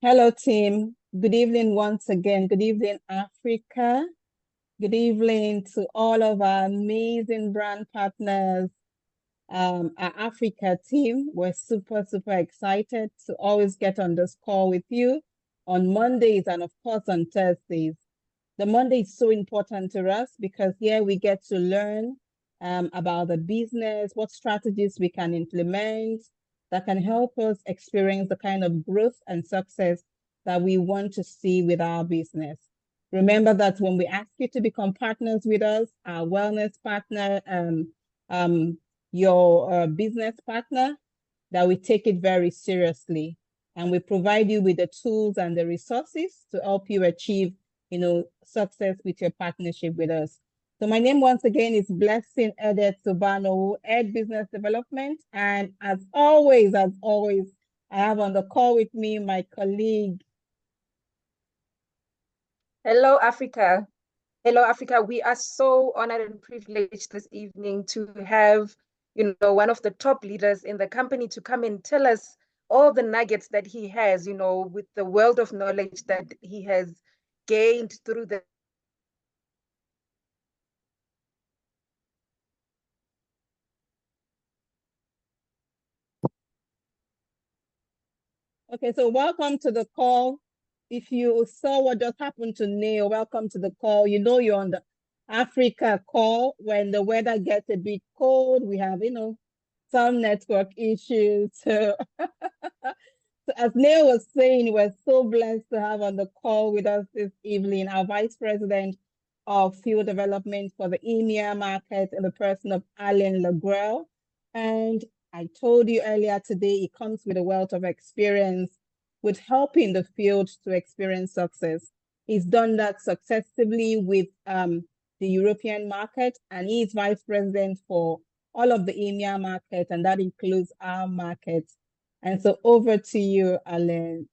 Hello, team. Good evening once again. Good evening, Africa. Good evening to all of our amazing brand partners, our Africa team. We're super, super excited to always get on this call with you on Mondays and, of course, on Thursdays. The Monday is so important to us because here we get to learn about the business, what strategies we can implement that can help us experience the kind of growth and success that we want to see with our business. Remember that when we ask you to become partners with us, our wellness partner, your business partner, that we take it very seriously and we provide you with the tools and the resources to help you achieve, success with your partnership with us. So my name once again is Blessing Edet Subano, Ed Business Development. And as always, I have on the call with me my colleague. Hello, Africa. Hello, Africa. We are so honored and privileged this evening to have, one of the top leaders in the company to come and tell us all the nuggets that he has, with the wealth of knowledge that he has gained through the Okay, so welcome to the call. If you saw what just happened to Neil, welcome to the call. You know you're on the Africa call. When the weather gets a bit cold, we have, some network issues. So, so as Neil was saying, we're so blessed to have on the call with us this evening our Vice President of Field Development for the EMEA market in the person of Alain Legrelle. And I told you earlier today, he comes with a wealth of experience with helping the field to experience success. He's done that successively with the European market, and he's vice president for all of the EMEA market, and that includes our market. And so over to you, Alain.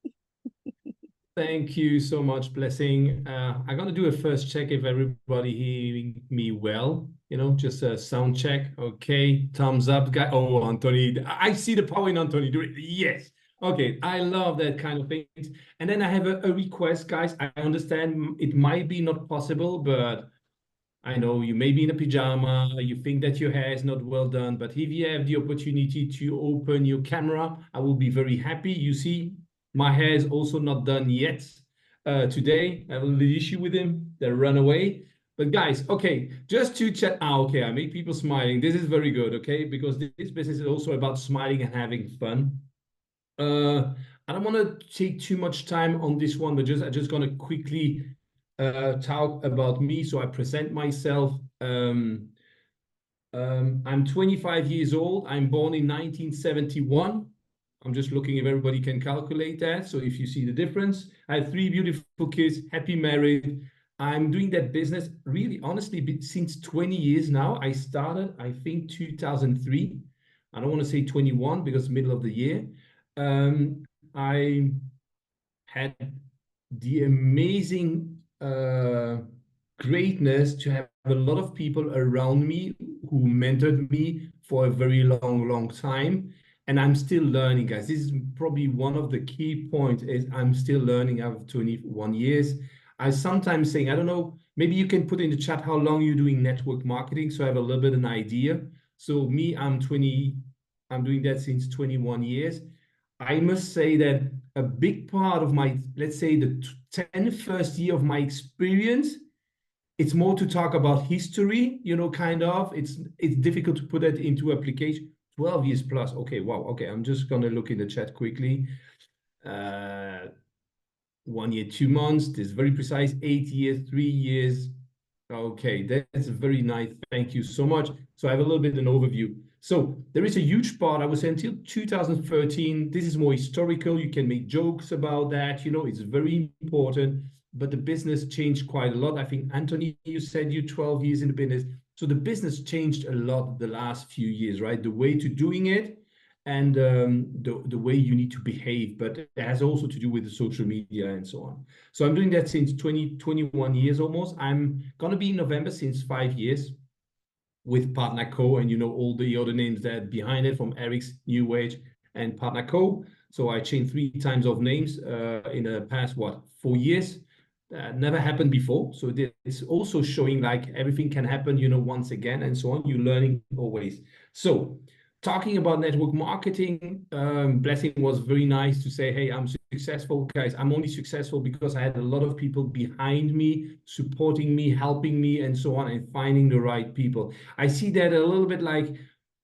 Thank you so much, Blessing. I'm going to do a first check if everybody hearing me well, just a sound check. Okay, thumbs up, guy. Oh, Anthony, I see the power in Anthony. Do it. Yes. Okay, I love that kind of things. And then I have a request, guys. I understand it might be not possible, but I know you may be in a pajama, you think that your hair is not well done, but if you have the opportunity to open your camera, I will be very happy. You see, my hair is also not done yet. Today, I have a little issue with him. They run away. But guys, okay, just to chat. Okay, I make people smiling. This is very good, okay? Because this business is also about smiling and having fun. I don't want to take too much time on this one, but I'm just gonna quickly talk about me. So I present myself. I'm 25 years old. I'm born in 1971. I'm just looking if everybody can calculate that. So if you see the difference, I have 3 beautiful kids, happy married. I'm doing that business really honestly since 20 years now. I started, I think, 2003. I don't want to say 21 because middle of the year. I had the amazing greatness to have a lot of people around me who mentored me for a very long time. And I'm still learning, guys. This is probably one of the key points is I'm still learning after 21 years. I sometimes saying, I don't know, maybe you can put in the chat how long you're doing network marketing. So I have a little bit of an idea. So me, I'm doing that since 21 years. I must say that a big part of my, let's say the 10 first year of my experience, it's more to talk about history, kind of. It's difficult to put that into application. 12 years plus. Okay, wow. Okay, I'm just gonna look in the chat quickly. 1 year, 2 months. This is very precise. 8 years, 3 years. Okay, that's very nice. Thank you so much. So I have a little bit of an overview. So there is a huge part, I would say, until 2013. This is more historical. You can make jokes about that. It's very important. But the business changed quite a lot. I think, Anthony, you said you're 12 years in the business. So the business changed a lot the last few years, right? The way to doing it and the way you need to behave. But it has also to do with the social media and so on. So I'm doing that since 21 years almost. I'm going to be in November since 5 years with PartnerCo and all the other names that behind it, from Eric's New Age and PartnerCo. So I changed 3 times of names in the past, 4 years. Never happened before. So it's also showing like everything can happen, once again and so on. You're learning always. So talking about network marketing, Blessing was very nice to say, hey, I'm successful. Guys, I'm only successful because I had a lot of people behind me, supporting me, helping me, and so on, and finding the right people. I see that a little bit like,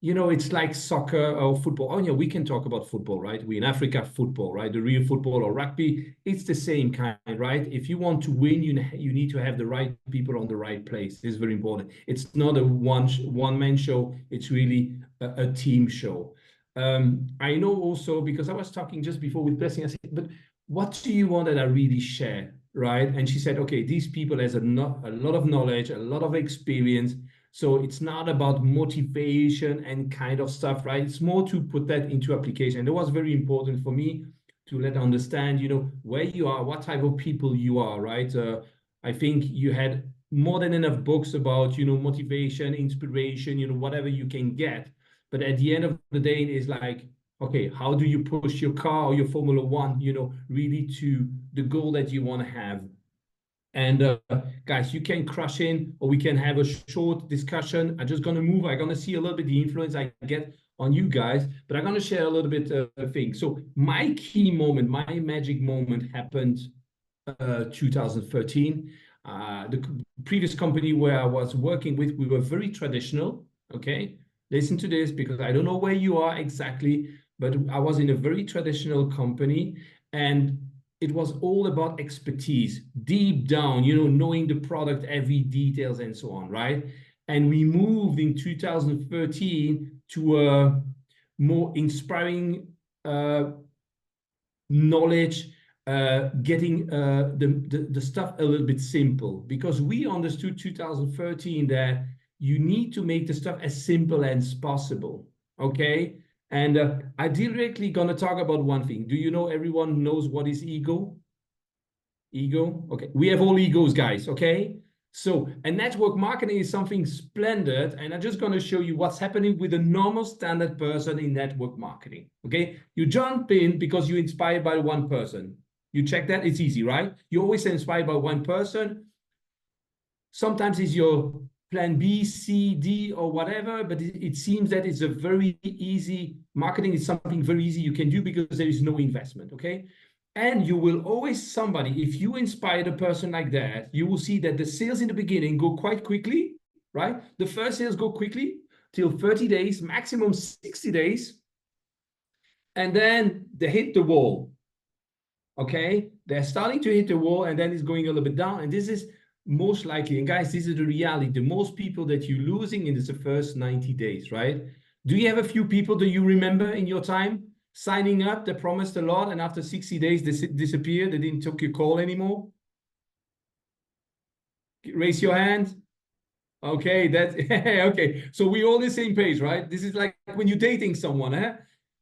it's like soccer or football. Oh, yeah, we can talk about football, right? We in Africa, football, right? The real football or rugby, it's the same kind, right? If you want to win, you need to have the right people on the right place. It's very important. It's not a one-man show. It's really a team show. I know also, because I was talking just before with Blessing, I said, but what do you want that I really share, right? And she said, okay, these people has a lot of knowledge, a lot of experience. So it's not about motivation and kind of stuff, right? It's more to put that into application. And it was very important for me to let understand, where you are, what type of people you are, right? I think you had more than enough books about, motivation, inspiration, whatever you can get. But at the end of the day, it's like, okay, how do you push your car or your Formula One, really to the goal that you want to have? And guys, you can crush in, or we can have a short discussion. I'm just going to move. I'm going to see a little bit the influence I get on you guys, but I'm going to share a little bit of things. So my key moment, my magic moment happened 2013. The previous company where I was working with, we were very traditional. Okay, listen to this, because I don't know where you are exactly, but I was in a very traditional company, and it was all about expertise, deep down, knowing the product, every details and so on, right? And we moved in 2013 to a more inspiring knowledge, getting the stuff a little bit simple, because we understood 2013 that you need to make the stuff as simple as possible, okay? And I directly gonna talk about one thing. Do you know everyone knows what is ego? Ego? Okay, we have all egos, guys, okay? So, and network marketing is something splendid, and I'm just gonna show you what's happening with a normal standard person in network marketing, okay? You jump in because you're inspired by one person. You check that, it's easy, right? You always inspired by one person. Sometimes it's your plan B, C, D, or whatever, but it seems that it's a very easy, marketing is something very easy you can do because there is no investment, okay? And you will always somebody, if you inspire a person like that, you will see that the sales in the beginning go quite quickly, right? The first sales go quickly till 30 days, maximum 60 days. And then they hit the wall, okay? They're starting to hit the wall, and then it's going a little bit down. And this is most likely, and guys, this is the reality, the most people that you're losing in the first 90 days, right? Do you have a few people that you remember in your time signing up, they promised a lot, and after 60 days they disappeared, they didn't take your call anymore? Raise your hand. Okay, that's okay. So we're all the same page, right? This is like when you're dating someone, eh?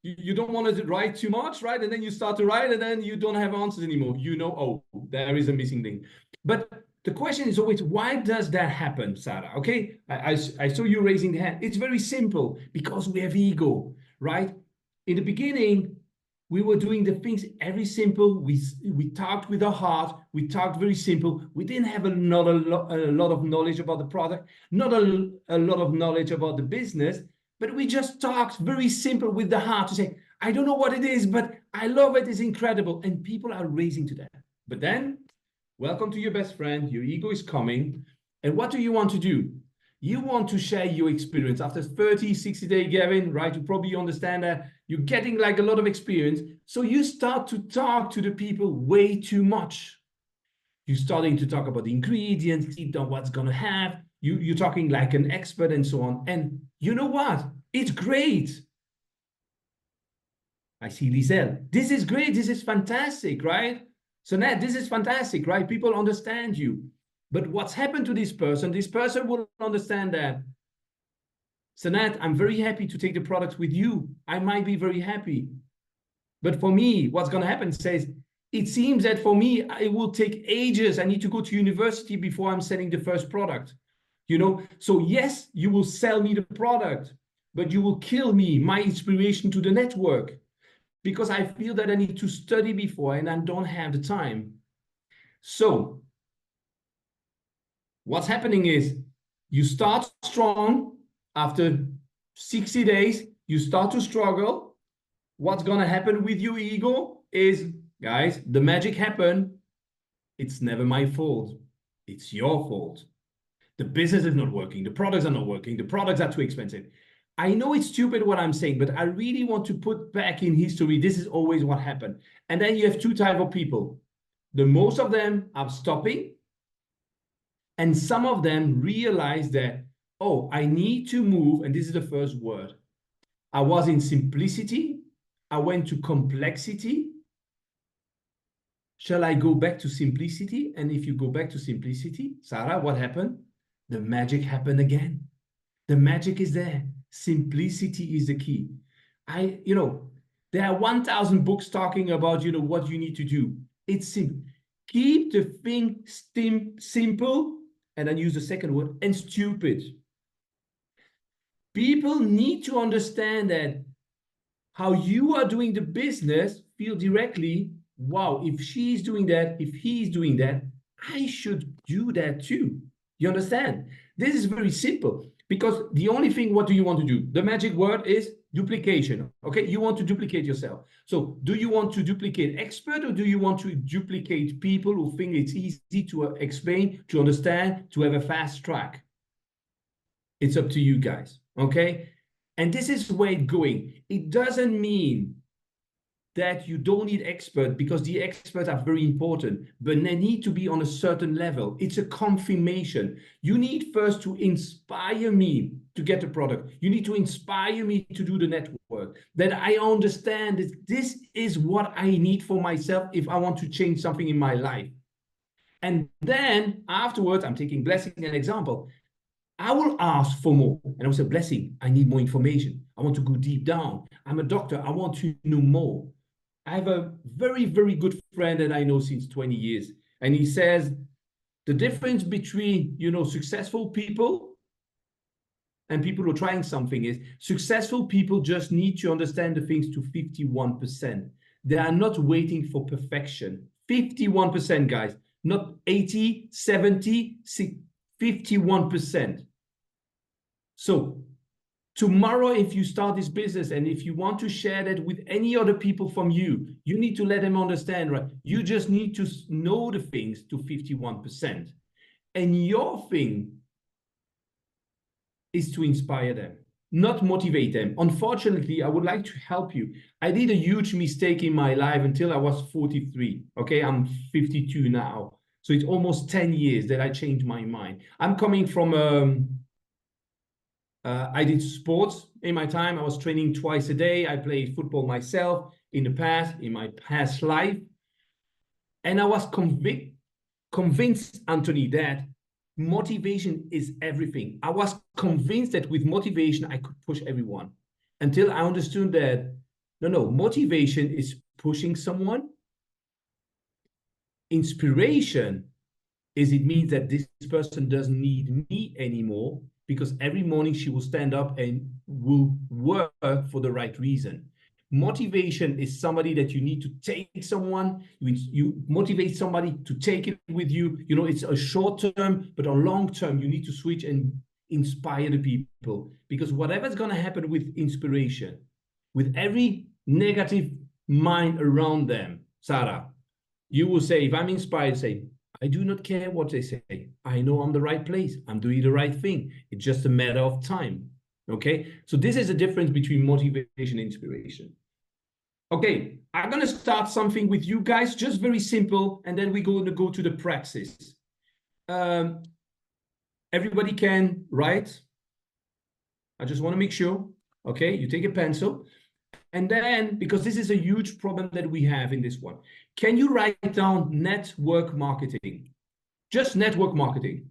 You don't want to write too much, right? And then you start to write, and then you don't have answers anymore. Oh, there is a missing link. But the question is always, why does that happen, Sarah? Okay, I saw you raising the hand. It's very simple, because we have ego, right? In the beginning, we were doing the things very simple. We talked with our heart. We talked very simple. We didn't have not a lot of knowledge about the product, not a lot of knowledge about the business, but we just talked very simple with the heart to say, I don't know what it is, but I love it. It's incredible. And people are raising to that. But then, welcome to your best friend. Your ego is coming. And what do you want to do? You want to share your experience. After 30, 60 days, Gavin, right? You probably understand that you're getting like a lot of experience. So you start to talk to the people way too much. You're starting to talk about the ingredients, what's going to have. You're talking like an expert and so on. And you know what? It's great. I see Liselle. This is great. This is fantastic, right? So Nat, this is fantastic, right? People understand you. But what's happened to this person? This person will understand that. Sanat, I'm very happy to take the product with you. I might be very happy. But for me, what's going to happen says, it seems that for me, it will take ages. I need to go to university before I'm selling the first product. So yes, you will sell me the product, but you will kill me, my inspiration to the network. because I feel that I need to study before and I don't have the time. So what's happening is you start strong. After 60 days, you start to struggle. What's going to happen with your ego is, guys, the magic happen. It's never my fault. It's your fault. The business is not working. The products are not working. The products are too expensive. I know it's stupid what I'm saying, but I really want to put back in history, this is always what happened. And then you have two types of people. The most of them are stopping. And some of them realize that, oh, I need to move. And this is the first word. I was in simplicity. I went to complexity. Shall I go back to simplicity? And if you go back to simplicity, Sarah, what happened? The magic happened again. The magic is there. Simplicity is the key. There are 1,000 books talking about, what you need to do. It's simple. Keep the thing simple, and then use the second word, and stupid. People need to understand that how you are doing the business, feel directly, wow, if she's doing that, if he's doing that, I should do that too. You understand? This is very simple, because the only thing, what do you want to do? The magic word is duplication. Okay, you want to duplicate yourself. So do you want to duplicate expert, or do you want to duplicate people who think it's easy to explain, to understand, to have a fast track? It's up to you guys. Okay, and this is where it's going. It doesn't mean that you don't need experts, because the experts are very important, but they need to be on a certain level. It's a confirmation. You need first to inspire me to get the product. You need to inspire me to do the network. That I understand that this is what I need for myself if I want to change something in my life. And then afterwards, I'm taking Blessing an example. I will ask for more. And I will say, Blessing, I need more information. I want to go deep down. I'm a doctor. I want to know more. I have a very, very good friend that I know since 20 years. And he says, the difference between, successful people and people who are trying something is successful people just need to understand the things to 51%. They are not waiting for perfection. 51%, guys, not 80, 70, 51%. So tomorrow, if you start this business and if you want to share that with any other people from you, you need to let them understand, right? You just need to know the things to 51%. And your thing is to inspire them, not motivate them. Unfortunately, I would like to help you. I did a huge mistake in my life until I was 43. Okay, I'm 52 now. So it's almost 10 years that I changed my mind. I'm coming from I did sports in my time. I was training twice a day. I played football myself in in my past life. And I was convinced, Anthony, that motivation is everything. I was convinced that with motivation, I could push everyone, until I understood that, no, motivation is pushing someone. Inspiration is, it means that this person doesn't need me anymore, because every morning she will stand up and will work for the right reason. Motivation is somebody that you need to take someone, you motivate somebody to take it with you. It's a short term, but on long term, you need to switch and inspire the people. Because whatever's going to happen with inspiration, with every negative mind around them, Sarah, you will say, if I'm inspired, say, I do not care what they say. I know I'm the right place. I'm doing the right thing. It's just a matter of time. Okay? So this is the difference between motivation and inspiration. Okay, I'm going to start something with you guys, just very simple, and then we're going to go to the praxis. Everybody can write. I just want to make sure. Okay, you take a pencil. And then, because this is a huge problem that we have in this one, can you write down network marketing? Just network marketing.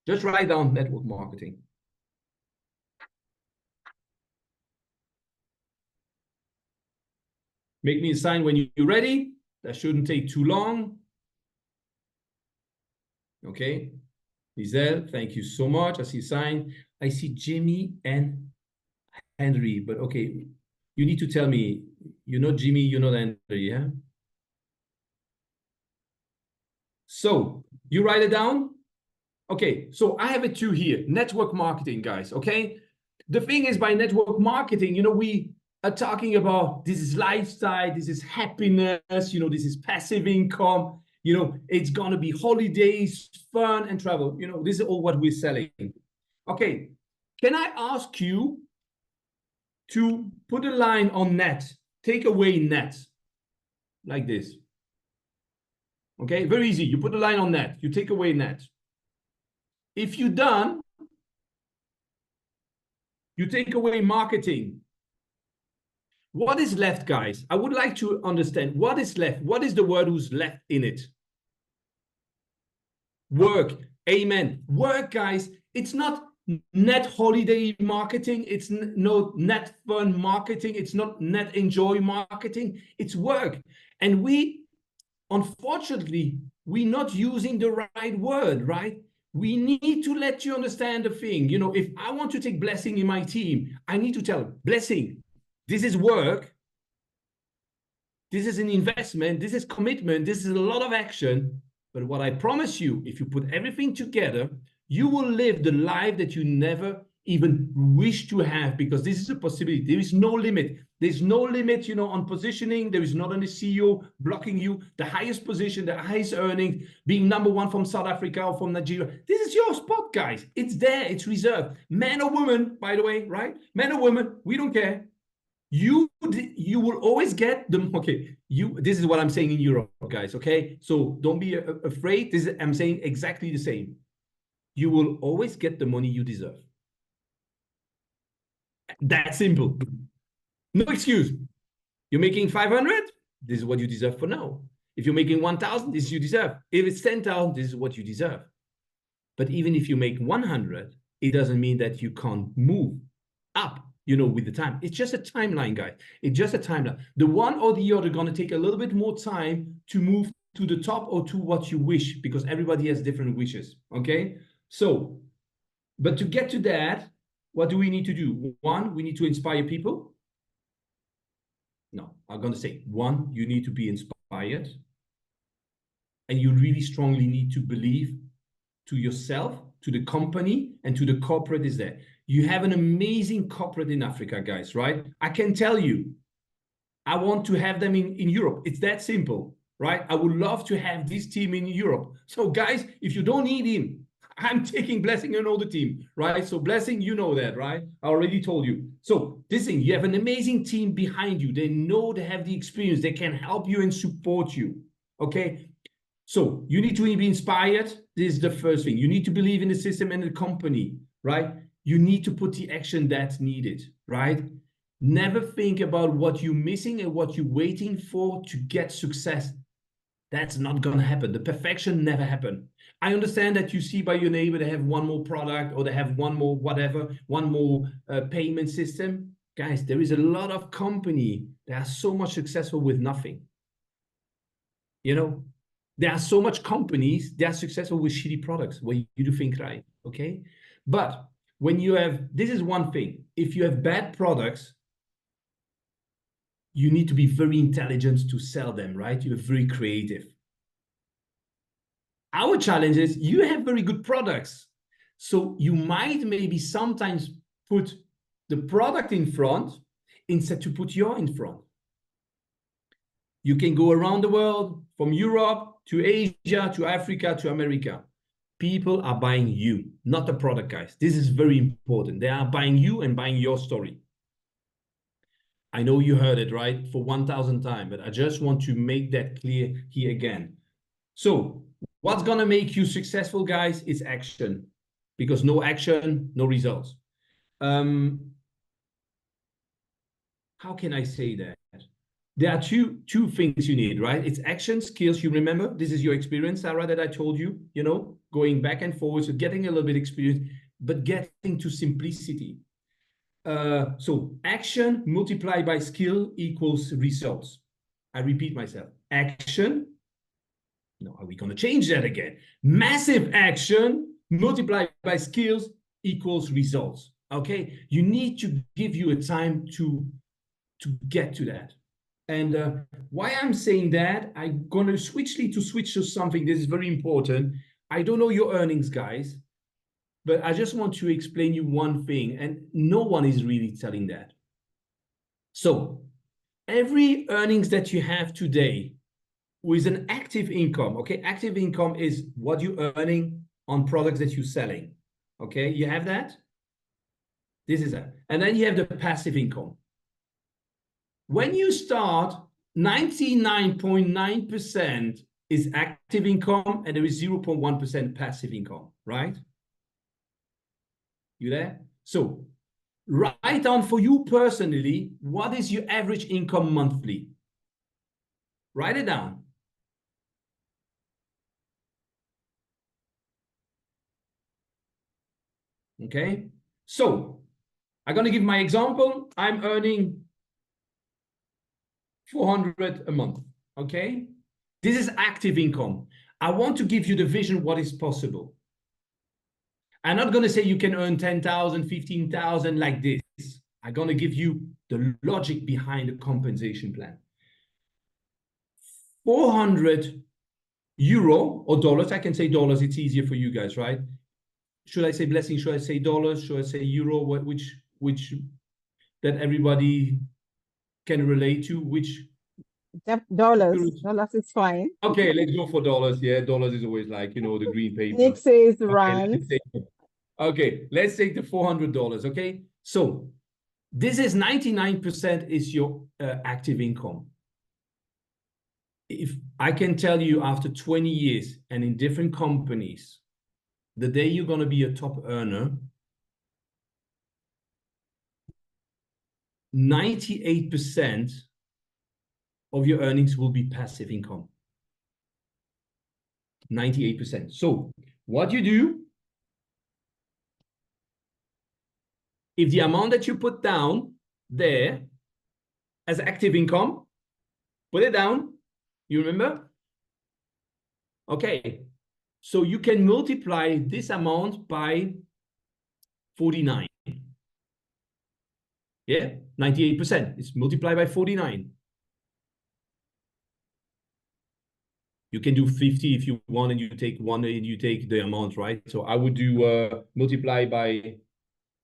Just write down network marketing. Make me a sign when you're ready. That shouldn't take too long. Okay. Lizelle, thank you so much. I see a sign. I see Jimmy and Henry, but okay. You need to tell me, You're not Jimmy, you're not Andrew, yeah? So you write it down? Okay, so I have it too here. Network marketing, guys, okay? The thing is, by network marketing, you know, we are talking about this is lifestyle, this is happiness, you know, this is passive income, you know, it's gonna be holidays, fun, and travel. You know, this is all what we're selling. Okay, can I ask you to put a line on net, take away net, like this? Okay, very easy. You put a line on net, you take away net. If you're done, you take away marketing. What is left, guys? I would like to understand what is left. What is the word who's left in it? Work. Amen. Work, guys. It's not net holiday marketing. It's no net fun marketing. It's not net enjoy marketing. It's work. And we, unfortunately, we're not using the right word, right? We need to let you understand the thing. You know, if I want to take Blessing in my team, I need to tell Blessing, this is work. This is an investment. This is commitment. This is a lot of action. But what I promise you, if you put everything together, you will live the life that you never even wish to have, because this is a possibility. There is no limit. There's no limit, you know, on positioning. There is not any CEO blocking you. The highest position, the highest earnings, being number one from South Africa or from Nigeria. This is your spot, guys. It's there. It's reserved. Man or woman, by the way, right? Man or woman, we don't care. You will always get the, okay, this is what I'm saying in Europe, guys, okay? So don't be afraid. I'm saying exactly the same. You will always get the money you deserve. That simple. No excuse. You're making 500, this is what you deserve for now. If you're making 1,000, this is you deserve. If it's 10,000, this is what you deserve. But even if you make 100, it doesn't mean that you can't move up, you know, with the time. It's just a timeline, guys. It's just a timeline. The one or the other going to take a little bit more time to move to the top or to what you wish, because everybody has different wishes, okay? So, but to get to that, what do we need to do? One, we need to inspire people. No, I'm going to say, one, you need to be inspired. And you really strongly need to believe to yourself, to the company, and to the corporate is there. You have an amazing corporate in Africa, guys, right? I can tell you, I want to have them in Europe. It's that simple, right? I would love to have this team in Europe. So guys, if you don't need him, I'm taking Blessing and all the team, right? So Blessing, you know that, right? I already told you. So this thing, you have an amazing team behind you. They know, they have the experience. They can help you and support you, okay? So you need to be inspired. This is the first thing. You need to believe in the system and the company, right? You need to put the action that's needed, right? Never think about what you're missing and what you're waiting for to get success. That's not going to happen. The perfection never happened. I understand that you see by your neighbor, they have one more product or they have one more whatever, one more payment system. Guys, there is a lot of company that are so much successful with nothing. You know, there are so much companies that are successful with shitty products where you do think right, okay? But when you have, this is one thing. If you have bad products, you need to be very intelligent to sell them, right? You're very creative. Our challenge is you have very good products. So you might maybe sometimes put the product in front instead to put your in front. You can go around the world, from Europe to Asia, to Africa, to America. People are buying you, not the product, guys. This is very important. They are buying you and buying your story. I know you heard it, right? For 1,000 times, but I just want to make that clear here again. So what's going to make you successful, guys, is action. Because no action, no results. How can I say that? There are two things you need, right? It's action, skills. You remember, this is your experience, Sarah, that I told you, you know, going back and forward, so getting a little bit experience, but getting to simplicity. So action multiplied by skill equals results. I repeat myself. Action. No, are we going to change that again? Massive action multiplied by skills equals results. Okay. You need to give you a time to get to that. And why I'm saying that, I'm going to switch to something. This is very important. I don't know your earnings, guys, but I just want to explain you one thing, and no one is really telling that. So every earnings that you have today with an active income, okay? Active income is what you're earning on products that you're selling, okay? You have that? This is that. And then you have the passive income. When you start, 99.9% is active income and there is 0.1% passive income, right? You there? So write down for you personally, what is your average income monthly? Write it down. Okay? So I'm going to give my example. I'm earning 400 a month, okay? This is active income. I want to give you the vision what is possible. I'm not going to say you can earn 10,000, 15,000 like this. I'm going to give you the logic behind the compensation plan. 400 euro or dollars, I can say dollars, it's easier for you guys, right? Should I say blessing? Should I say dollars? Should I say euro? Which that everybody can relate to? Which dollars? Dollars is fine. Okay, let's go for dollars. Yeah, dollars is always like, you know, the green paper. Nick says Okay, rands. let's take the $400. Okay, so this is 99% is your active income. If I can tell you after 20 years and in different companies, the day you're going to be a top earner, 98% of your earnings will be passive income. 98%. So what you do, if the amount that you put down there as active income, put it down, you remember? Okay, so you can multiply this amount by 49. Yeah, 98%. It's multiplied by 49. You can do 50 if you want, and you take one and you take the amount, right? So I would do multiply by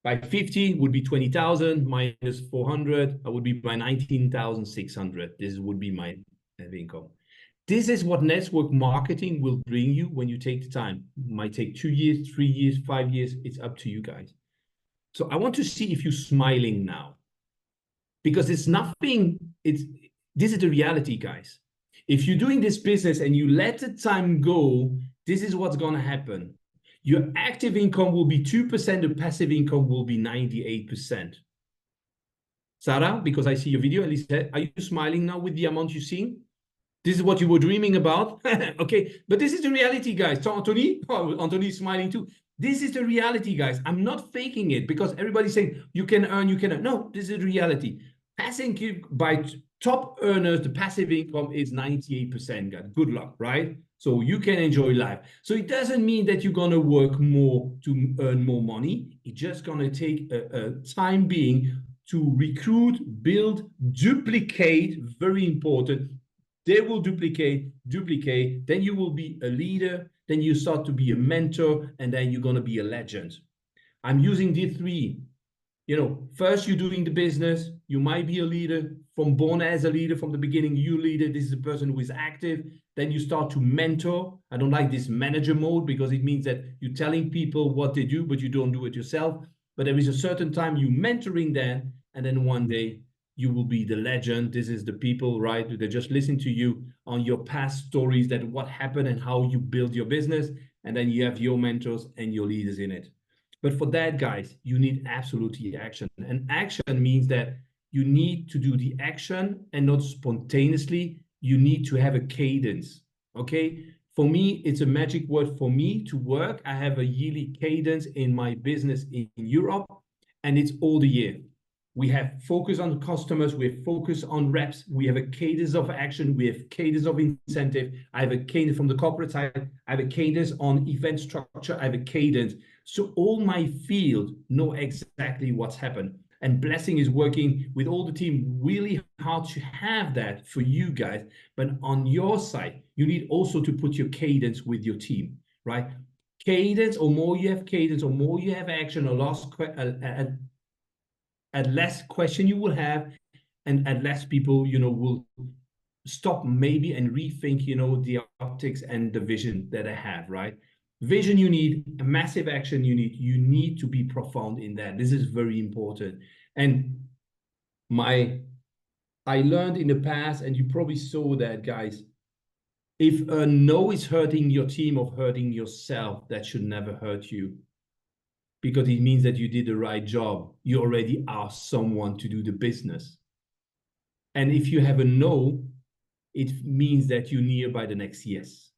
50 would be 20,000 minus 400. I would be by 19,600. This would be my income. This is what network marketing will bring you when you take the time. It might take 2 years, 3 years, 5 years. It's up to you guys. So I want to see if you're smiling now, because it's nothing. This is the reality, guys. If you're doing this business and you let the time go, this is what's going to happen. Your active income will be 2%, the passive income will be 98%. Sarah, because I see your video, Elise, are you smiling now with the amount you're seeing? This is what you were dreaming about. Okay, but this is the reality, guys. So Anthony, Anthony's smiling too. This is the reality, guys. I'm not faking it because everybody's saying you can earn, you can earn. No, this is the reality. Passive by top earners, the passive income is 98%, guys. Good luck, right? So you can enjoy life. So it doesn't mean that you're going to work more to earn more money. It's just going to take a time being to recruit, build, duplicate, very important. They will duplicate, then you will be a leader, then you start to be a mentor, and then you're going to be a legend. I'm using these three. You know, first you're doing the business, you might be a leader, born as a leader from the beginning, you leader, this is a person who is active, then you start to mentor. I don't like this manager mode because it means that you're telling people what they do, but you don't do it yourself. But there is a certain time you mentoring them, and then one day you will be the legend. This is the people, right? They just listen to you on your past stories, that what happened and how you build your business. And then you have your mentors and your leaders in it. But for that, guys, you need absolutely action. And action means that you need to do the action and not spontaneously. You need to have a cadence, okay? For me, it's a magic word for me to work. I have a yearly cadence in my business in Europe, and it's all the year. We have focus on customers, we have focus on reps, we have a cadence of action, we have cadence of incentive. I have a cadence from the corporate side, I have a cadence on event structure, I have a cadence. So all my field know exactly what's happened. And Blessing is working with all the team really hard to have that for you guys. But on your side, you need also to put your cadence with your team, right? Cadence, or more you have cadence, or more you have action, or less question you will have, and at less people, will stop maybe and rethink, the optics and the vision that I have, right? Vision you need, a massive action you need to be profound in that. This is very important. And I learned in the past, and you probably saw that, guys, if a no is hurting your team or hurting yourself, that should never hurt you, because it means that you did the right job. You already asked someone to do the business. And if you have a no, it means that you're nearby the next yes,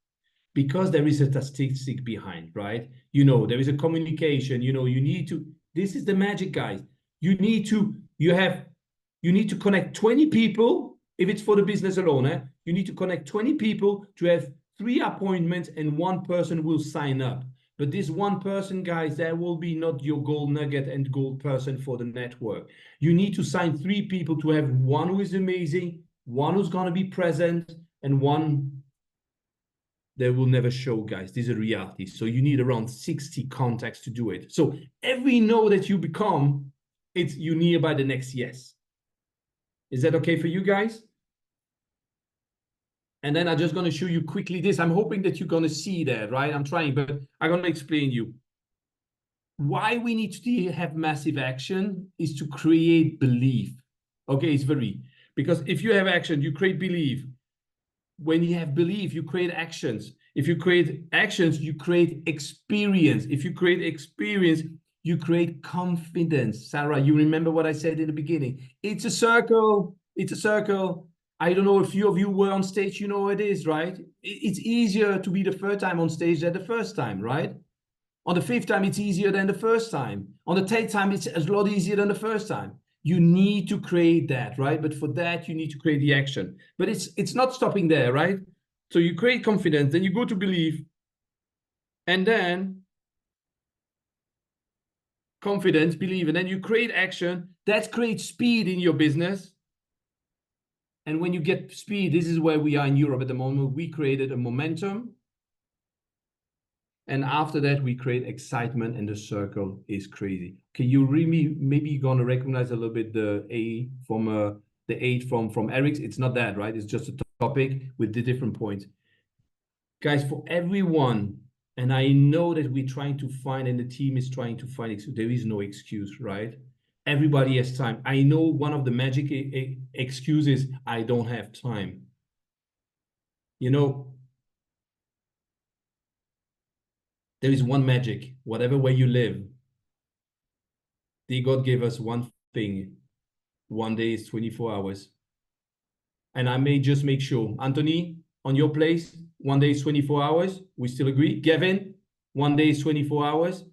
because there is a statistic behind, right? There is a communication, you need to, this is the magic, guys. You need to connect 20 people. If it's for the business alone, you need to connect 20 people to have 3 appointments, and 1 person will sign up. But this 1 person, guys, that will be not your gold nugget and gold person for the network. You need to sign 3 people to have 1 who is amazing, 1 who's going to be present, and 1 that will never show, guys. This is a reality. So you need around 60 contacts to do it. So every no that you become, you're nearby the next yes. Is that okay for you guys? And then I'm just going to show you quickly this. I'm hoping that you're going to see that, right? I'm trying, but I'm going to explain you. Why we need to have massive action is to create belief. Okay, because if you have action, you create belief. When you have belief, you create actions. If you create actions, you create experience. If you create experience, you create confidence. Sarah, you remember what I said in the beginning. It's a circle. It's a circle. I don't know if a few of you were on stage, you know what it is, right? It's easier to be the 3rd time on stage than the 1st time, right? On the 5th time, it's easier than the 1st time. On the 10th time, it's a lot easier than the 1st time. You need to create that, right? But for that, you need to create the action. But it's not stopping there, right? So you create confidence, then you go to belief, and then confidence, believe, and then you create action. That creates speed in your business. And when you get speed, this is where we are in Europe at the moment. We created a momentum. And after that, we create excitement, and the circle is crazy. Okay, you really maybe going to recognize a little bit the A from the 8 from Eric's. It's not that, right? It's just a topic with the different points. Guys, for everyone, and I know that we're trying to find, and the team is trying to find, there is no excuse, right? Everybody has time. I know one of the magic excuses, I don't have time. There is one magic, whatever way you live. God gave us one thing. One day is 24 hours. And I may just make sure, Anthony, on your place, one day is 24 hours. We still agree? Gavin, one day is 24 hours.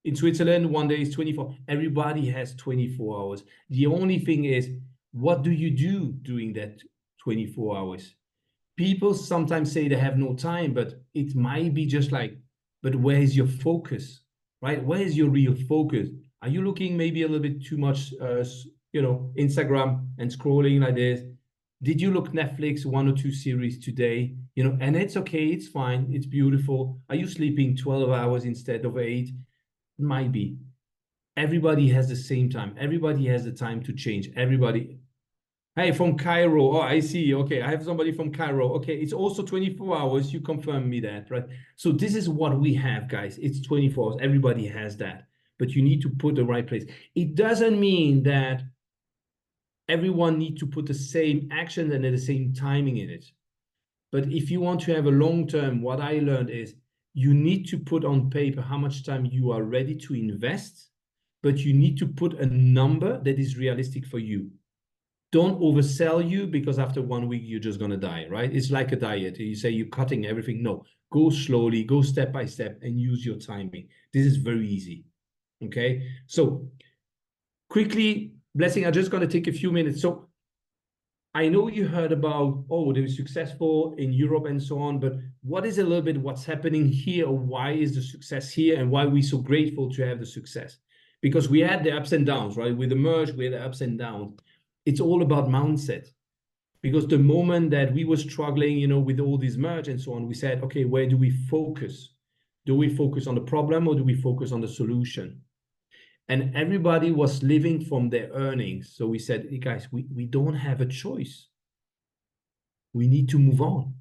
In Switzerland, one day is 24. Everybody has 24 hours. The only thing is, what do you do during that 24 hours? People sometimes say they have no time, but it might be just like, but where is your focus, right? Where is your real focus? Are you looking maybe a little bit too much, Instagram and scrolling like this? Did you look Netflix 1 or 2 series today? And it's okay, it's fine, it's beautiful. Are you sleeping 12 hours instead of 8? Might be. Everybody has the same time. Everybody has the time to change. Everybody. Hey, from Cairo. Oh, I see. Okay, I have somebody from Cairo. Okay, it's also 24 hours. You confirm me that, right? So this is what we have, guys. It's 24 hours. Everybody has that. But you need to put the right place. It doesn't mean that everyone needs to put the same action and the same timing in it. But if you want to have a long term, what I learned is you need to put on paper how much time you are ready to invest, but you need to put a number that is realistic for you. Don't oversell you, because after 1 week, you're just going to die, right? It's like a diet. You say you're cutting everything. No, go slowly, go step by step, and use your timing. This is very easy. Okay. So quickly, Blessing, I'm just going to take a few minutes. So I know you heard about, they were successful in Europe and so on, but what is a little bit what's happening here? Why is the success here, and why are we so grateful to have the success? because we had the ups and downs, right? With the merge, we had the ups and downs. It's all about mindset. Because the moment that we were struggling, you know, with all these merge and so on, we said, okay, where do we focus? Do we focus on the problem or do we focus on the solution? And everybody was living from their earnings. So we said, hey guys, we don't have a choice. We need to move on.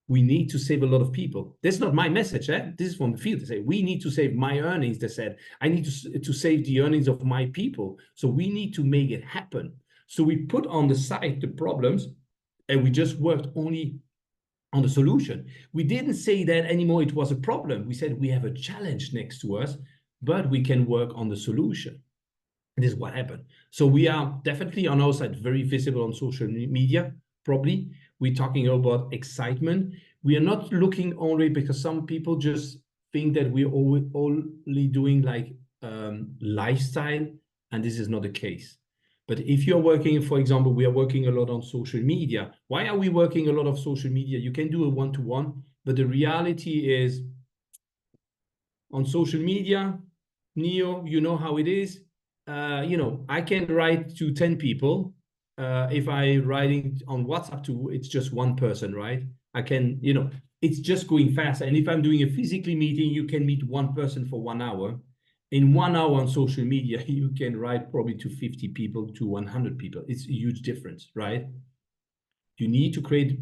We need to save a lot of people. That's not my message. This is from the field. They say, we need to save my earnings. They said, I need to save the earnings of my people. So we need to make it happen. So we put on the side the problems and we just worked only on the solution. We didn't say that anymore it was a problem. We said we have a challenge next to us, but we can work on the solution. And this is what happened. So we are definitely on our side very visible on social media, probably. We're talking about excitement. We are not looking only because some people just think that we're only doing like lifestyle, and this is not the case. But if you're working, for example, we are working a lot on social media. Why are we working a lot of social media? You can do a one-to-one, but the reality is on social media, Neo, you know how it is. You know, I can write to 10 people. If I writing on WhatsApp to, it's just one person, right? I can, you know, it's just going fast. And if I'm doing a physically meeting, you can meet one person for 1 hour. In 1 hour on social media, you can write probably to 50 people, to 100 people. It's a huge difference, right? You need to create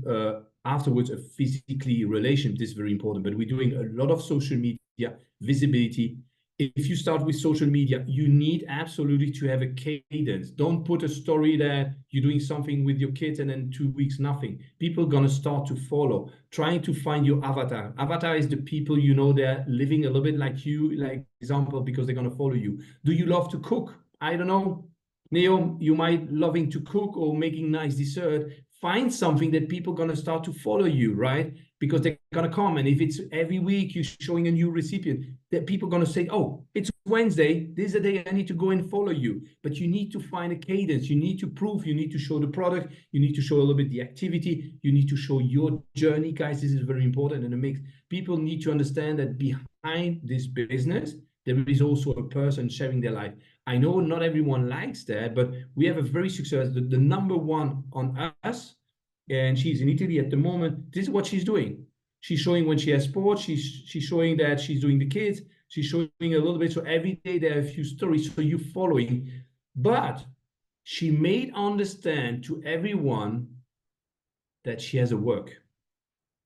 afterwards a physically relationship. This is very important, but we're doing a lot of social media visibility. If you start with social media, you need absolutely to have a cadence. Don't put a story that you're doing something with your kids and then 2 weeks, nothing. People are going to start to follow. Trying to find your avatar. Avatar is the people, you know, they're living a little bit like you, like example, because they're going to follow you. Do you love to cook? I don't know. Neo, you might loving to cook or making nice dessert. Find something that people are going to start to follow you, right? Because they're going to come. And if it's every week you're showing a new recipient, that people are going to say, oh, it's Wednesday. This is the day I need to go and follow you. But you need to find a cadence. You need to prove. You need to show the product. You need to show a little bit the activity. You need to show your journey, guys. This is very important. And it makes people need to understand that behind this business, there is also a person sharing their life. I know not everyone likes that, but we have a very successful, the number one on us, and she's in Italy at the moment. This is what she's doing. She's showing when she has sports. She's showing that she's doing the kids. She's showing a little bit. So every day there are a few stories. So you're following. But she made understand to everyone that she has a work.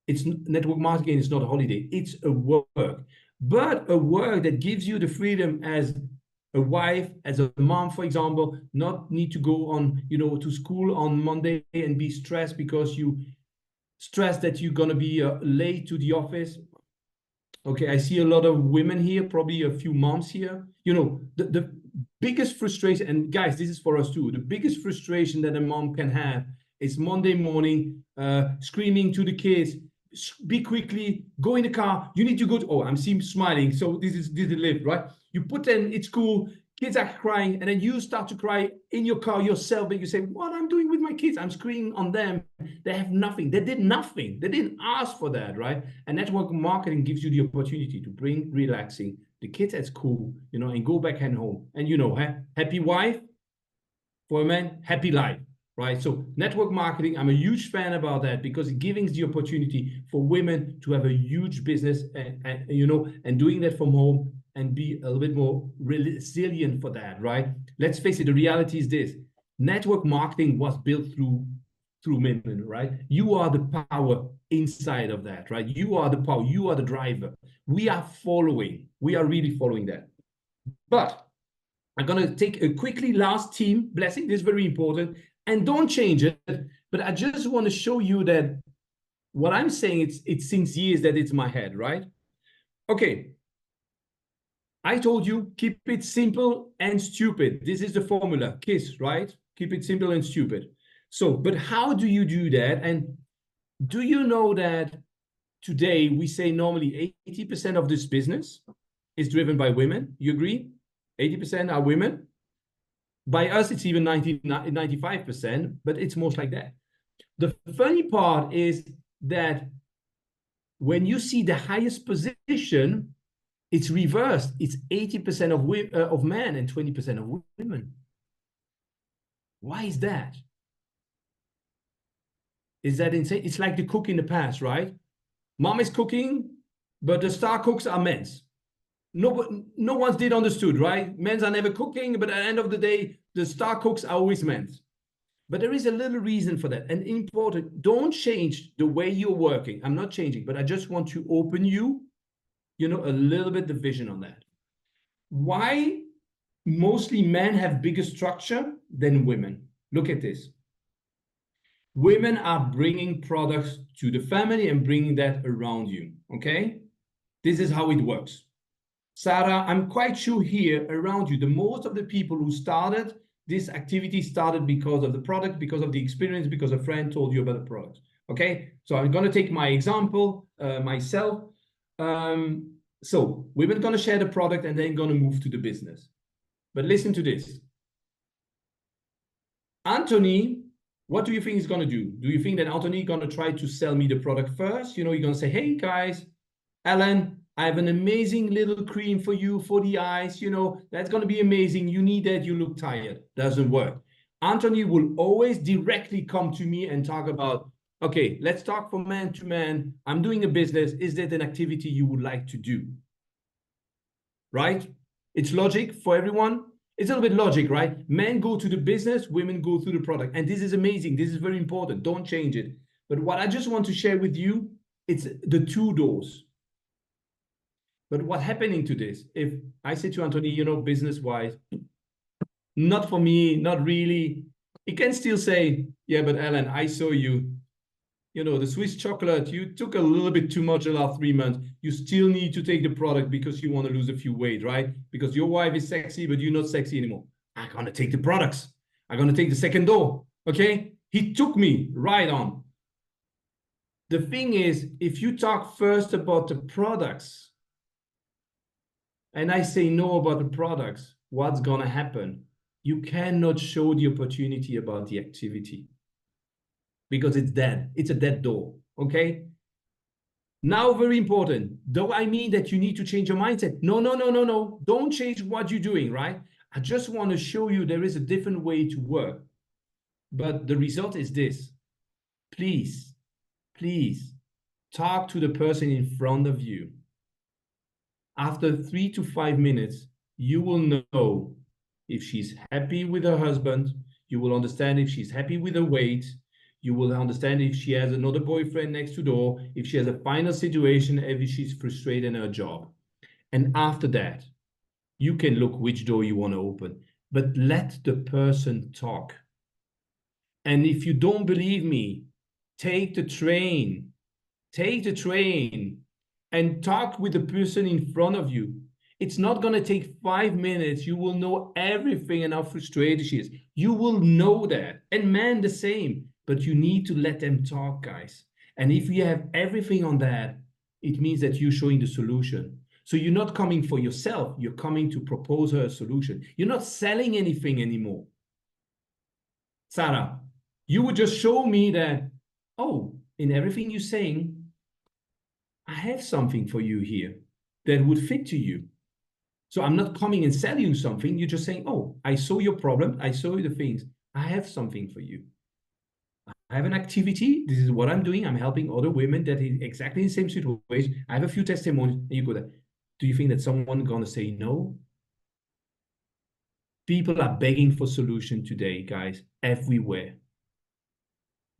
It's network marketing is not a holiday. It's a work. But a work that gives you the freedom as a wife, as a mom, for example, not need to go on, you know, to school on Monday and be stressed because you stressed that you're going to be late to the office. Okay, I see a lot of women here, probably a few moms here. You know, the biggest frustration, and guys, this is for us too, the biggest frustration that a mom can have is Monday morning screaming to the kids, be quickly, go in the car, you need to go to, oh, I'm seeing smiling, so this is the live, right? You put them, it's cool, kids are crying, and then you start to cry in your car yourself, and you say, what I'm doing with my kids, I'm screaming on them, they have nothing, they did nothing, they didn't ask for that, right? And network marketing gives you the opportunity to bring relaxing, the kids at school, you know, and go back and home, and you know, happy wife, for a man, happy life. Right, so network marketing, I'm a huge fan about that because it gives the opportunity for women to have a huge business and you know, and doing that from home and be a little bit more resilient for that, right? Let's face it, the reality is this: network marketing was built through women, right? You are the power inside of that, right? You are the power, you are the driver. We are following, we are really following that. But I'm gonna take a quickly last team blessing. This is very important. And don't change it, but I just want to show you that what I'm saying, it's since years that it's my head, right? Okay. I told you, keep it simple and stupid. This is the formula, KISS, right? Keep it simple and stupid. So, but how do you do that? And do you know that today we say normally 80% of this business is driven by women? You agree? 80% are women. By us, it's even 95%, but it's most like that. The funny part is that when you see the highest position, It's reversed. It's 80% of men and 20% of women. Why is that? Is that insane? It's like the cook in the past, right? Mom is cooking, but the star cooks are men's. No one's did understood, right? Men's are never cooking, but at the end of the day, the star cooks are always men's. But there is a little reason for that. And important, don't change the way you're working. I'm not changing, but I just want to open you, a little bit the vision on that. Why mostly men have bigger structure than women? Look at this. Women are bringing products to the family and bringing that around you, okay? This is how it works. Sarah, I'm quite sure here around you, the most of the people who started this activity started because of the product, because of the experience, because a friend told you about the product, okay? So I'm gonna take my example, myself. So we're gonna share the product and then gonna move to the business. But listen to this. Anthony, what do you think he's gonna do? Do you think that Anthony is gonna try to sell me the product first? You're gonna say, hey guys, Alan, I have an amazing little cream for you for the eyes. That's going to be amazing. You need that. You look tired. Doesn't work. Anthony will always directly come to me and talk about, okay, let's talk from man to man. I'm doing a business. Is that an activity you would like to do? Right? It's logic for everyone. It's a little bit logic, right? Men go to the business, women go through the product. And this is amazing. This is very important. Don't change it. But what I just want to share with you, it's the two doors. But what's happening to this? If I say to Anthony, business-wise, not for me, not really, he can still say, yeah, but Alan, I saw you, the Swiss chocolate, you took a little bit too much the last 3 months. You still need to take the product because you want to lose a few weight, right? Because your wife is sexy, but you're not sexy anymore. I'm going to take the products. I'm going to take the second door, okay? He took me right on. The thing is, if you talk first about the products, and I say no about the products, what's going to happen? You cannot show the opportunity about the activity because it's dead. It's a dead door, okay? Now, very important. Do I mean that you need to change your mindset? No. Don't change what you're doing, right? I just want to show you there is a different way to work. But the result is this. Please talk to the person in front of you. After 3 to 5 minutes, you will know if she's happy with her husband. You will understand if she's happy with her weight. You will understand if she has another boyfriend next to door, if she has a final situation, if she's frustrated in her job. And after that, you can look which door you want to open. But let the person talk. And if you don't believe me, take the train. Take the train and talk with the person in front of you. It's not going to take 5 minutes. You will know everything and how frustrated she is. You will know that. And men, the same. But you need to let them talk, guys. And if you have everything on that, it means that you're showing the solution. So you're not coming for yourself. You're coming to propose her a solution. You're not selling anything anymore. Sarah, you would just show me that, oh, in everything you're saying, I have something for you here that would fit to you. So I'm not coming and selling you something. You're just saying, oh, I saw your problem. I saw the things. I have something for you. I have an activity. This is what I'm doing. I'm helping other women that is exactly in the same situation. I have a few testimonies. And you go there. Do you think that someone going to say no? People are begging for solution today, guys, everywhere.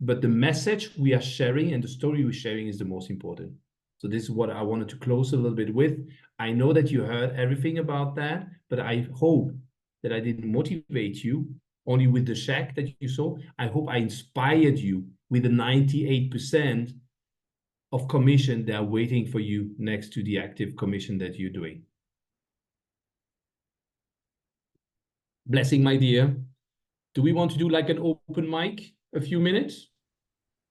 But the message we are sharing and the story we're sharing is the most important. So this is what I wanted to close a little bit with. I know that you heard everything about that, but I hope that I didn't motivate you only with the shack that you saw. I hope I inspired you with the 98% of commission that are waiting for you next to the active commission that you're doing. Blessing, my dear. Do we want to do like an open mic, a few minutes?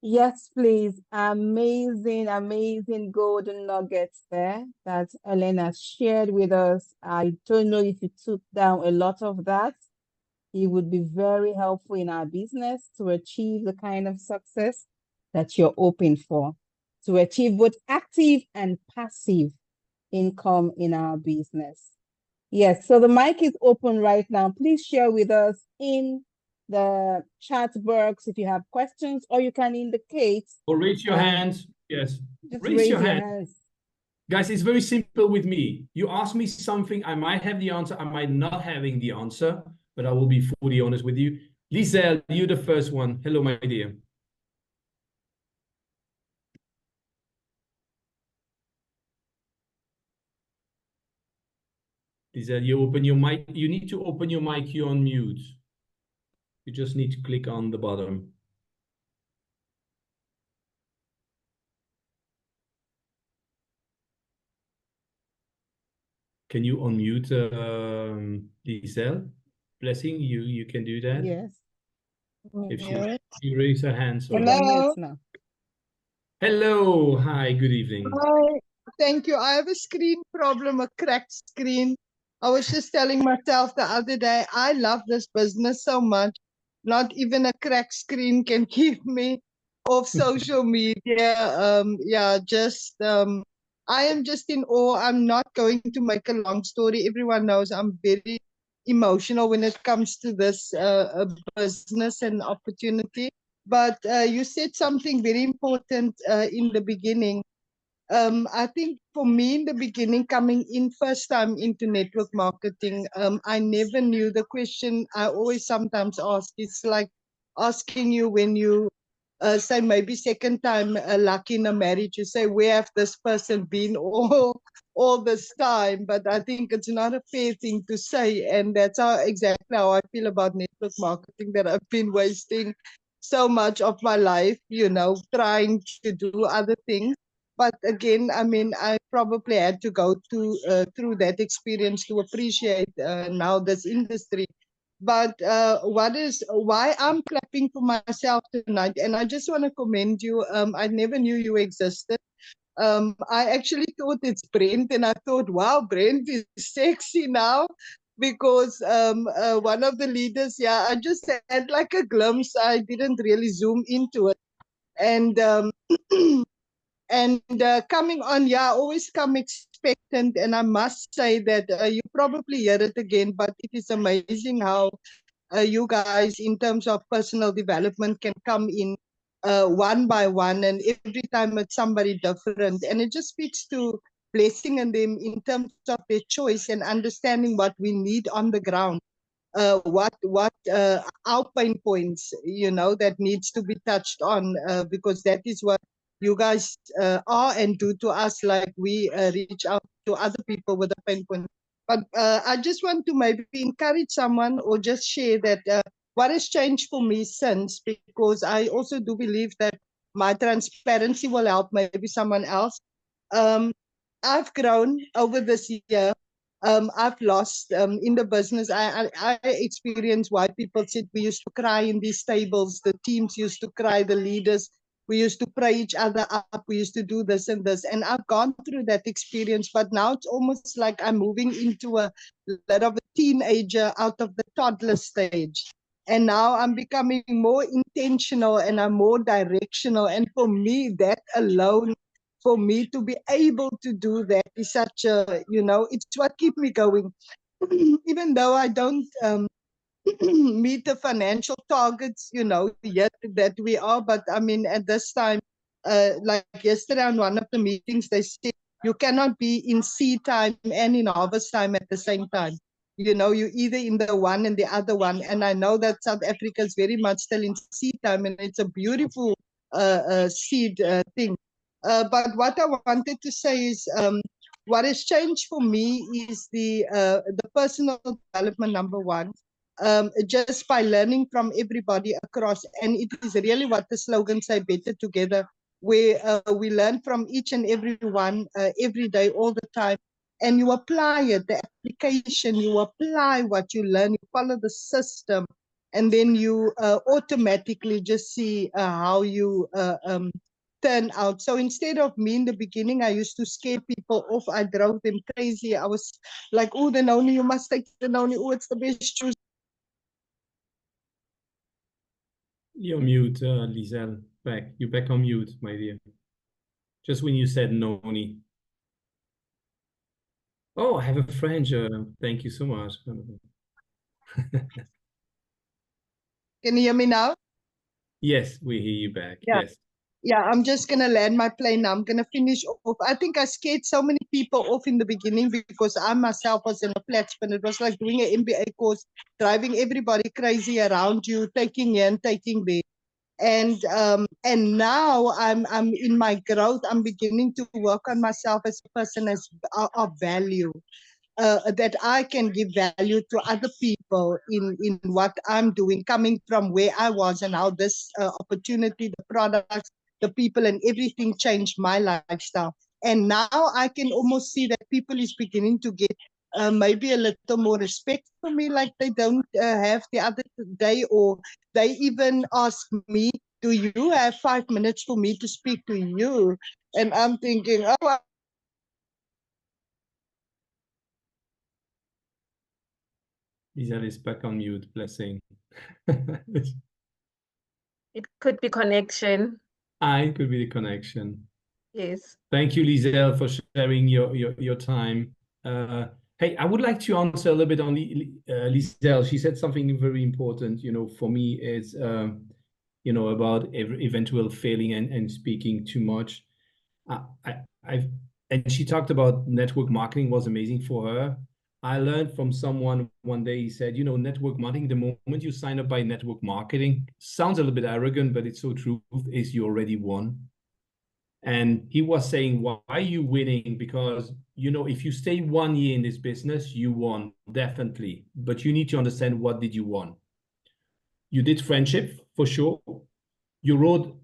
Yes, please. Amazing golden nuggets there that Elena shared with us. I don't know if you took down a lot of that. It would be very helpful in our business to achieve the kind of success that you're hoping for, to achieve both active and passive income in our business. Yes, so the mic is open right now. Please share with us in the chat box if you have questions, or you can indicate. Or raise your hands. Yes, Just raise your hand. hands. Guys, it's very simple with me. You ask me something, I might have the answer, I might not having the answer, but I will be fully honest with you. Lizelle, you're the first one. Hello, my dear. Lizelle, you open your mic. You need to open your mic. You're on mute. You just need to click on the bottom. Can you unmute Lizelle? Blessing, you can do that? Yes. If she raise her hand, sorry. Hello. Hello. Hi, good evening. Hi. Thank you. I have a screen problem, a cracked screen. I was just telling myself the other day, I love this business so much. Not even a cracked screen can keep me off social media. I am just in awe. I'm not going to make a long story. Everyone knows I'm very emotional when it comes to this business and opportunity. But you said something very important in the beginning. I think for me in the beginning, coming in first time into network marketing, I never knew the question I always sometimes ask. It's like asking you when you say maybe second time lucky in a marriage, you say, where have this person been all this time? But I think it's not a fair thing to say. And that's exactly how I feel about network marketing, that I've been wasting so much of my life, trying to do other things. But again, I mean, I probably had to go through that experience to appreciate now this industry. But why I'm clapping for myself tonight, and I just want to commend you. I never knew you existed. I actually thought it's Brent, and I thought, wow, Brent is sexy now, because one of the leaders, yeah, I just had like a glimpse. I didn't really zoom into it, and coming on, yeah, I always come expectant, and I must say that you probably hear it again, but it is amazing how you guys, in terms of personal development, can come in one by one, and every time it's somebody different, and it just speaks to blessing in them in terms of their choice and understanding what we need on the ground, what our pain points, that needs to be touched on, because that is what you guys are and do to us, like we reach out to other people with a pain point. But I just want to maybe encourage someone or just share that what has changed for me since, because I also do believe that my transparency will help maybe someone else. Um, I've grown over this year. I've lost in the business. I experienced why people said we used to cry in these tables. The teams used to cry, the leaders. We used to pray each other up. We used to do this and this. And I've gone through that experience. But now it's almost like I'm moving into a lot of a teenager out of the toddler stage. And now I'm becoming more intentional and I'm more directional. And for me, that alone, for me to be able to do that is such a, it's what keeps me going. Even though I don't meet the financial targets, yet that we are. But I mean, at this time, like yesterday on one of the meetings, they said you cannot be in seed time and in harvest time at the same time. You're either in the one and the other one. And I know that South Africa is very much still in seed time, and it's a beautiful seed thing. But what I wanted to say is, what has changed for me is the personal development, number one, just by learning from everybody across. And it is really what the slogan say, better together, where we learn from each and every one every day, all the time. And you apply it, the application, you apply what you learn, you follow the system, and then you automatically just see how you turn out. So instead of me in the beginning, I used to scare people off. I drove them crazy. I was like, oh, the noni, you must take the noni. Oh, it's the best shoes. You're mute, Lizelle. You're back on mute, my dear. Just when you said noni. Oh, I have a friend. Thank you so much. Can you hear me now? Yes, we hear you back. Yeah. Yes. Yeah, I'm just going to land my plane now. I'm going to finish off. I think I scared so many people off in the beginning because I myself was in a flat spin. It was like doing an MBA course, driving everybody crazy around you, taking here and taking there. And now I'm in my growth. I'm beginning to work on myself as a person of value. That I can give value to other people in what I'm doing, coming from where I was and how this opportunity, the products, the people and everything changed my lifestyle. And now I can almost see that people is beginning to get maybe a little more respect for me, like they don't have the other day, or they even ask me, do you have 5 minutes for me to speak to you? And I'm thinking, oh, Lisa is back on mute, blessing. It could be connection. It could be the connection. Yes. Thank you, Lizelle, for sharing your time. Hey, I would like to answer a little bit on Lizelle. She said something very important, for me is, about eventual failing and speaking too much. And she talked about network marketing was amazing for her. I learned from someone one day, he said, network marketing, the moment you sign up by network marketing, sounds a little bit arrogant, but it's so true, is you already won. And he was saying, why are you winning? Because, if you stay 1 year in this business, you won, definitely. But you need to understand, what did you want? You did friendship, for sure. You wrote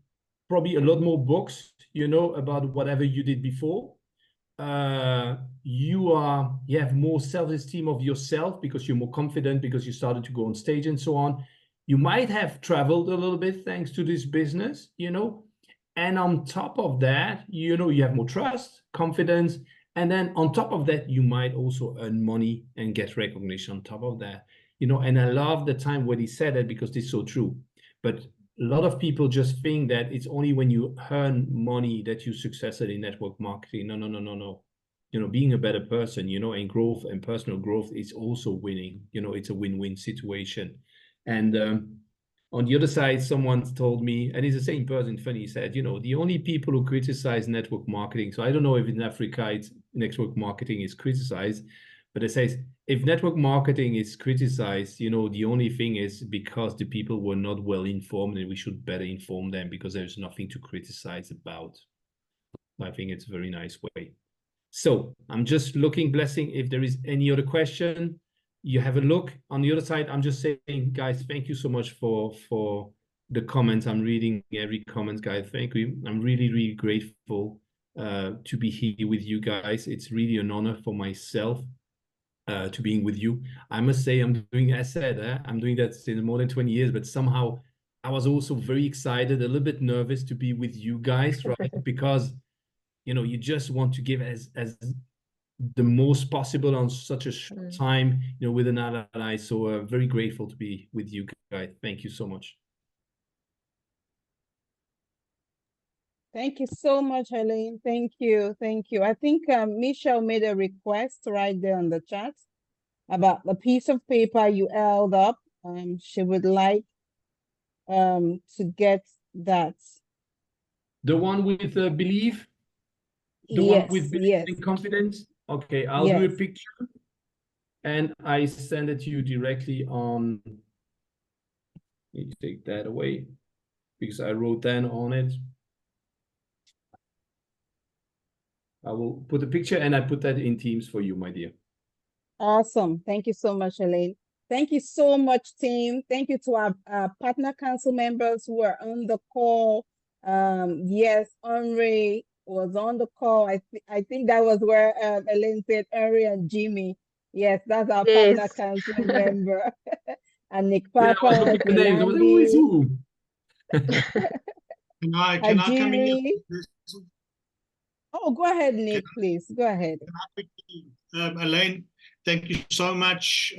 probably a lot more books, about whatever you did before. You have more self-esteem of yourself because you're more confident, because you started to go on stage and so on. You might have traveled a little bit thanks to this business, and on top of that, you have more trust, confidence. And then on top of that, you might also earn money and get recognition on top of that. And I love the time when he said it, because it's so true. But a lot of people just think that it's only when you earn money that you succeeded in network marketing. No. Being a better person, and growth and personal growth is also winning. It's a win-win situation. And on the other side, someone told me, and it's the same person, funny, he said, the only people who criticize network marketing, so I don't know if in Africa network marketing is criticized, but it says, if network marketing is criticized, the only thing is because the people were not well informed, and we should better inform them, because there's nothing to criticize about. I think it's a very nice way. So I'm just looking, blessing, if there is any other question. You have a look. On the other side, I'm just saying, guys, thank you so much for the comments. I'm reading every comment, guys. Thank you. I'm really, really grateful to be here with you guys. It's really an honor for myself to being with you. I must say, I'm doing, as I said, I'm doing that since more than 20 years, but somehow I was also very excited, a little bit nervous to be with you guys, right? Because you just want to give as the most possible on such a short time, with an ally. So very grateful to be with you guys. Thank you so much. Thank you so much, Alain. Thank you. Thank you. I think Michelle made a request right there on the chat about the piece of paper you held up. She would like to get that. The one with belief? The yes, one with belief and confidence? Okay, I'll do a picture and I send it to you directly on. Need to take that away because I wrote down on it. I will put a picture and I put that in Teams for you, my dear. Awesome. Thank you so much, Alain. Thank you so much, team. Thank you to our partner council members who are on the call. Yes, Henri was on the call. I think that was where Alain said Henri and Jimmy. Yes, that's our partner council member. And Nick Papa, Nilandi. Can I come in? Oh, go ahead, Nick, please. Go ahead. Alain, thank you so much.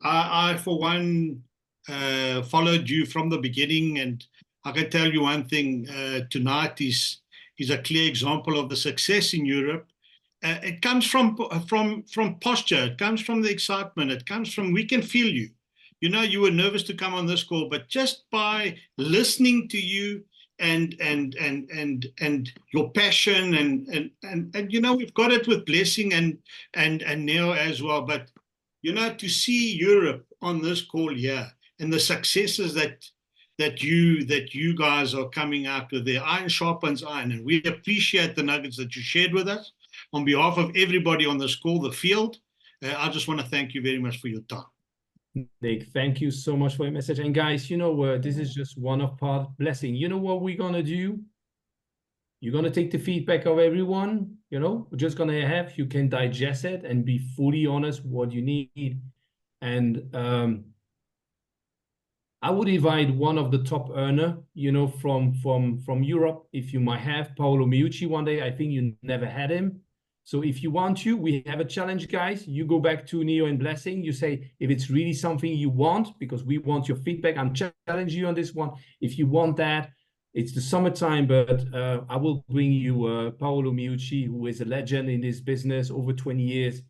I for one, followed you from the beginning, and I can tell you one thing, tonight is a clear example of the success in Europe, it comes from posture. It comes from the excitement. It comes from, we can feel you. You know, you were nervous to come on this call, but just by listening to you and your passion and you know, we've got it with Blessing and Neo as well. But you know, to see Europe on this call here and the successes that you guys are coming out with, there, iron sharpens iron, and we appreciate the nuggets that you shared with us. On behalf of everybody on this call, the field, I just want to thank you very much for your time. Nick, thank you so much for your message. And guys, you know, this is just one of part Blessing. You know what we're gonna do? You're gonna take the feedback of everyone, you know, we're just gonna have, you can digest it and be fully honest what you need. And I would invite one of the top earner, you know, from Europe, if you might have Paolo Miucci one day. I think you never had him. So if you want to, we have a challenge, guys. You go back to Neo and Blessing. You say, if it's really something you want, because we want your feedback, I'm challenging you on this one. If you want that, it's the summertime, but I will bring you Paolo Miucci, who is a legend in this business, over 20 years.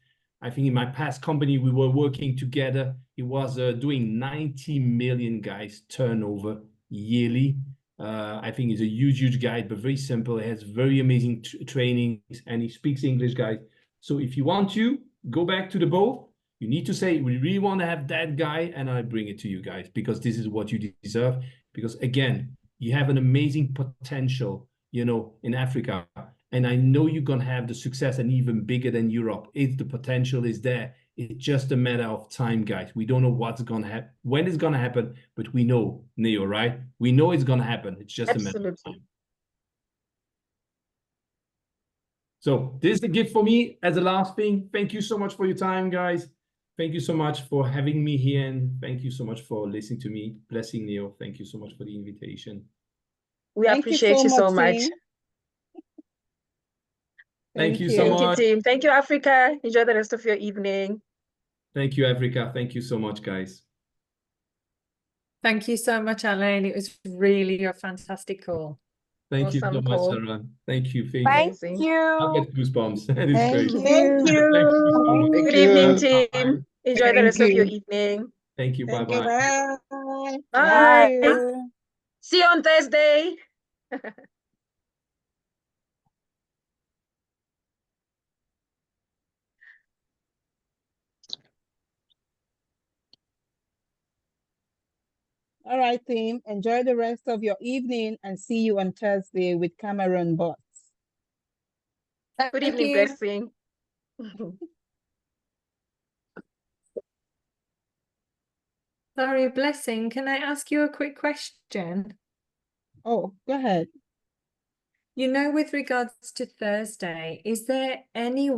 I think in my past company, we were working together. He was doing 90 million, guys, turnover yearly. I think he's a huge guy, but very simple. He has very amazing trainings, and he speaks English, guys. So if you want to go back to the boat, you need to say, we really want to have that guy, and I bring it to you guys, because this is what you deserve. Because again, you have an amazing potential, you know, in Africa. And I know you're going to have the success and even bigger than Europe. If the potential is there, it's just a matter of time, guys. We don't know what's going to happen, when it's going to happen, but we know, Neo, right? We know it's going to happen. It's just a matter of time. So this is the gift for me as a last thing. Thank you so much for your time, guys. Thank you so much for having me here. And thank you so much for listening to me. Blessing, Neo. Thank you so much for the invitation. We appreciate you so much. Thank you so much. Thank you, team. Thank you, Africa. Enjoy the rest of your evening. Thank you, Africa. Thank you so much, guys. Thank you so much, Alain. It was really a fantastic call. Thank you so Awesome much, call. Sarah. Thank you. Thank I you. get goosebumps. That is Thank great. you. Thank you. Thank you so much. Good evening, Bye. team. Enjoy the Thank rest of your you. evening. Thank you. Thank you. Bye-bye. Bye. Bye. Thank you. See you on Thursday. All right, team. Enjoy the rest of your evening and see you on Thursday with Cameron Bots. Good evening, Blessing. Sorry, Blessing, can I ask you a quick question? Oh, go ahead. You know, with regards to Thursday, is there any way